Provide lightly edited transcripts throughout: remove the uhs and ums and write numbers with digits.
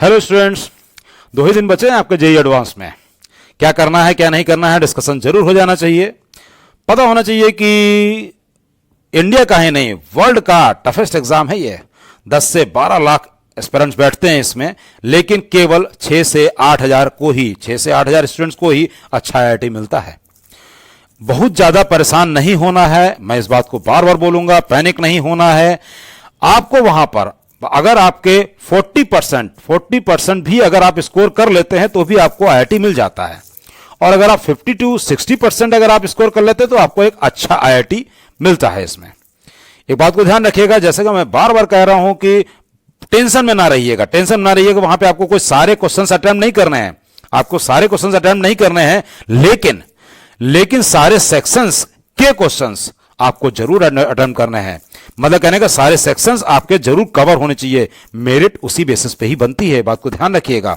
Hello students, 2 ही दिन बचे हैं आपके जेईई एडवांस में। क्या करना है क्या नहीं करना है डिस्कशन जरूर हो जाना चाहिए। पता होना चाहिए कि इंडिया का ही नहीं वर्ल्ड का टफेस्ट एग्जाम है ये। 10 से 12 लाख एस्पिरेंट्स बैठते हैं इसमें, लेकिन केवल 6 से 8 हजार को ही 6 से 8 हजार स्टूडेंट्स को ही अच्छा आईआईटी मिलता है। बहुत ज्यादा परेशान नहीं होना है, मैं इस बात को बार बार बोलूंगा। पैनिक नहीं होना है। आपको वहां पर अगर आपके 40% भी अगर आप स्कोर कर लेते हैं तो भी आपको आईआईटी मिल जाता है। और अगर आप 50 to 60% अगर आप स्कोर कर लेते हैं तो आपको एक अच्छा आईआईटी मिलता है। इसमें एक बात को ध्यान रखिएगा, जैसे कि मैं बार बार कह रहा हूं कि टेंशन में ना रहिएगा। टेंशन में ना रहिएगा, वहां पे आपको कोई सारे क्वेश्चंस अटेम्प्ट नहीं करने हैं। आपको सारे क्वेश्चंस अटेम्प्ट नहीं करने हैं, लेकिन सारे सेक्शंस के क्वेश्चंस आपको जरूर अटेम्प्ट करने हैं। मतलब कहने का सारे सेक्शंस आपके जरूर कवर होने चाहिए। मेरिट उसी बेसिस पे ही बनती है, बात को ध्यान रखिएगा।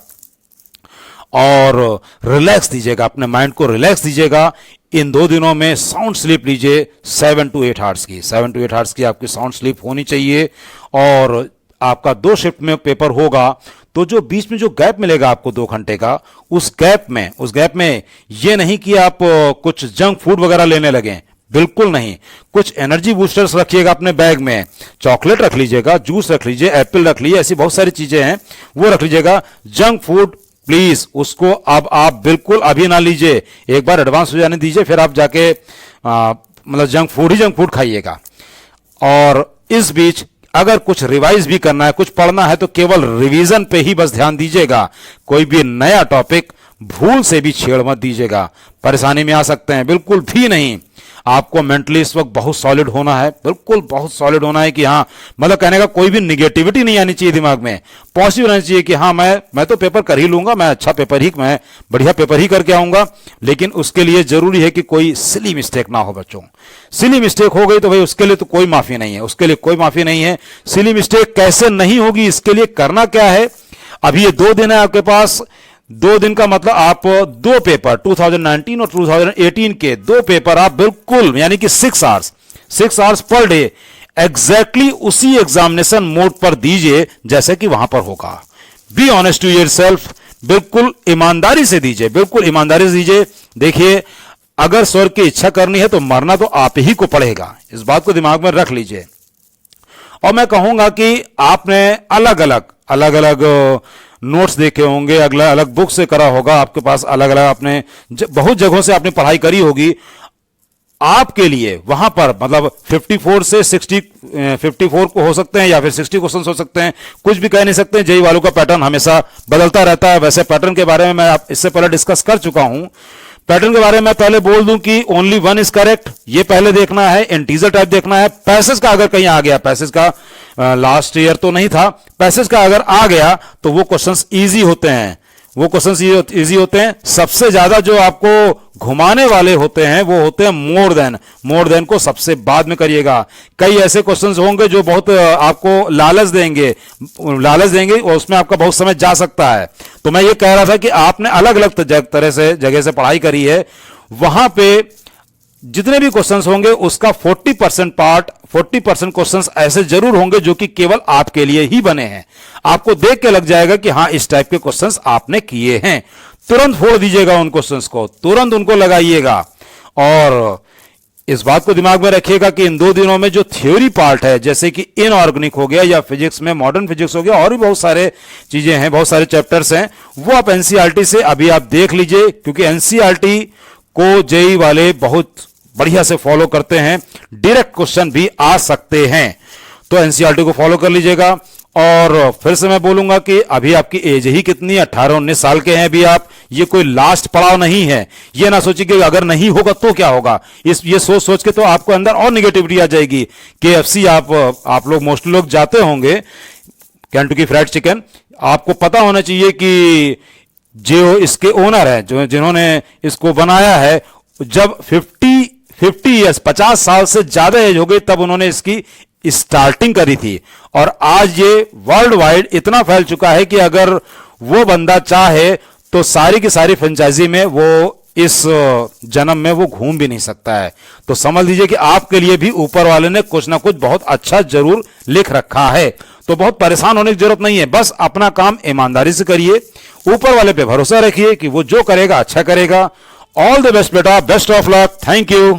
और रिलैक्स दीजिएगा, अपने माइंड को रिलैक्स दीजिएगा। इन 2 दिनों में साउंड स्लीप लीजिए 7 to 8 आवर्स की। 7 to 8 आवर्स की आपकी साउंड स्लीप होनी चाहिए। और आपका 2 शिफ्ट में पेपर होगा, तो जो बीच में जो गैप मिलेगा आपको 2 घंटे का, उस गैप में ये नहीं कि आप कुछ जंक फूड वगैरह लेने लगे, बिल्कुल नहीं। कुछ एनर्जी बूस्टर्स रखिएगा अपने बैग में। चॉकलेट रख लीजिएगा, जूस रख लीजिए, एप्पल रख लीजिए, ऐसी बहुत सारी चीजें हैं वो रख लीजिएगा। जंक फूड प्लीज उसको अब आप बिल्कुल अभी ना लीजिए। एक बार एडवांस हो जाने दीजिए, फिर आप जाके मतलब जंक फूड खाइएगा। और इस बीच अगर कुछ रिवाइज भी करना है, कुछ पढ़ना है, तो केवल रिवीजन पे ही बस ध्यान दीजिएगा। कोई भी नया टॉपिक भूल से भी छेड़ मत दीजिएगा, परेशानी में आ सकते हैं। बिल्कुल भी नहीं। आपको मेंटली इस वक्त बहुत सॉलिड होना है, बिल्कुल बहुत सॉलिड होना है कि हाँ, मतलब कहने का कोई भी निगेटिविटी नहीं आनी चाहिए दिमाग में। पॉजिटिव रहना चाहिए कि हाँ मैं तो पेपर कर ही लूंगा, मैं बढ़िया पेपर ही करके आऊंगा। लेकिन उसके लिए जरूरी है कि कोई सिली मिस्टेक ना हो बच्चों। सिली मिस्टेक हो गई तो भाई उसके लिए तो कोई माफी नहीं है, उसके लिए कोई माफी नहीं है। सिली मिस्टेक कैसे नहीं होगी, इसके लिए करना क्या है, अभी ये 2 दिन है आपके पास। 2 दिन का मतलब आप 2 पेपर 2019 और 2018 के 2 पेपर आप बिल्कुल यानी कि 6 आवर्स पर डे एग्जैक्टली उसी एग्जामिनेशन मोड पर दीजिए जैसे कि वहां पर होगा। बी ऑनेस्ट टू योरसेल्फ, बिल्कुल ईमानदारी से दीजिए, बिल्कुल ईमानदारी से दीजिए। देखिए, अगर स्वर्ग की इच्छा करनी है तो मरना तो आप ही को पड़ेगा, इस बात को दिमाग में रख लीजिए। और मैं कहूंगा कि आपने अलग अलग नोट्स देखे होंगे, अलग बुक से करा होगा, आपके पास अलग अलग आपने बहुत जगहों से आपने पढ़ाई करी होगी। आपके लिए वहां पर मतलब 54 से 54 को हो सकते हैं या फिर 60 क्वेश्चन हो सकते हैं, कुछ भी कह नहीं सकते हैं। जेईई वालों का पैटर्न हमेशा बदलता रहता है। वैसे पैटर्न के बारे में मैं इससे पहले डिस्कस कर चुका हूं। पैटर्न के बारे में पहले बोल दूं कि ओनली 1 इज करेक्ट, ये पहले देखना है। इंटीजर टाइप देखना है। पैसेज का अगर कहीं आ गया, पैसेज का लास्ट ईयर तो नहीं था, पैसेज का अगर आ गया तो वो क्वेश्चंस इजी होते हैं, सबसे ज्यादा जो आपको घुमाने वाले होते हैं वो होते हैं मोर देन को सबसे बाद में करिएगा। कई ऐसे क्वेश्चंस होंगे जो बहुत आपको लालच देंगे और उसमें आपका बहुत समय जा सकता है। तो मैं ये कह रहा था कि आपने अलग अलग जगह से पढ़ाई करी है, वहां पे जितने भी क्वेश्चंस होंगे उसका 40% क्वेश्चंस ऐसे जरूर होंगे जो कि केवल आपके लिए ही बने हैं। आपको देख के लग जाएगा कि हां, इस टाइप के क्वेश्चंस आपने किए हैं। तुरंत फोड़ दीजिएगा उन क्वेश्चंस को, तुरंत उनको लगाइएगा। और इस बात को दिमाग में रखिएगा कि इन 2 दिनों में जो थ्योरी पार्ट है, जैसे कि इनऑर्गेनिक हो गया या फिजिक्स में मॉडर्न फिजिक्स हो गया, और भी बहुत सारे चीजें हैं, बहुत सारे चैप्टर्स हैं, वो आप एनसीईआरटी से अभी आप देख लीजिए। क्योंकि एनसीईआरटी को जेईई वाले बहुत बढ़िया से फॉलो करते हैं, डायरेक्ट क्वेश्चन भी आ सकते हैं। तो एनसीईआरटी को फॉलो कर लीजिएगा। और फिर से मैं बोलूंगा कि अभी आपकी एज ही कितनी है, 18-19 साल के हैं अभी आप। ये कोई लास्ट पड़ाव नहीं है। ये ना सोचिए कि अगर नहीं होगा तो क्या होगा, ये सोच के तो आपको अंदर और निगेटिविटी आ जाएगी। केएफसी आप लोग मोस्टली लोग जाते होंगे, केंटकी फ्राइड चिकन। आपको पता होना चाहिए कि जो इसके ओनर है, जो जिन्होंने इसको बनाया है, जब 50 इयर्स 50 साल से ज्यादा एज हो गई तब उन्होंने इसकी स्टार्टिंग करी थी। और आज ये वर्ल्ड वाइड इतना फैल चुका है कि अगर वो बंदा चाहे तो सारी की सारी फ्रेंचाइजी में वो इस जन्म में वो घूम भी नहीं सकता है। तो समझ लीजिए कि आपके लिए भी ऊपर वाले ने कुछ ना कुछ बहुत अच्छा जरूर लिख रखा है। तो बहुत परेशान होने की जरूरत नहीं है, बस अपना काम ईमानदारी से करिए, ऊपर वाले पे भरोसा रखिए कि वो जो करेगा अच्छा करेगा। ऑल द बेस्ट बेटा, best of luck, thank you.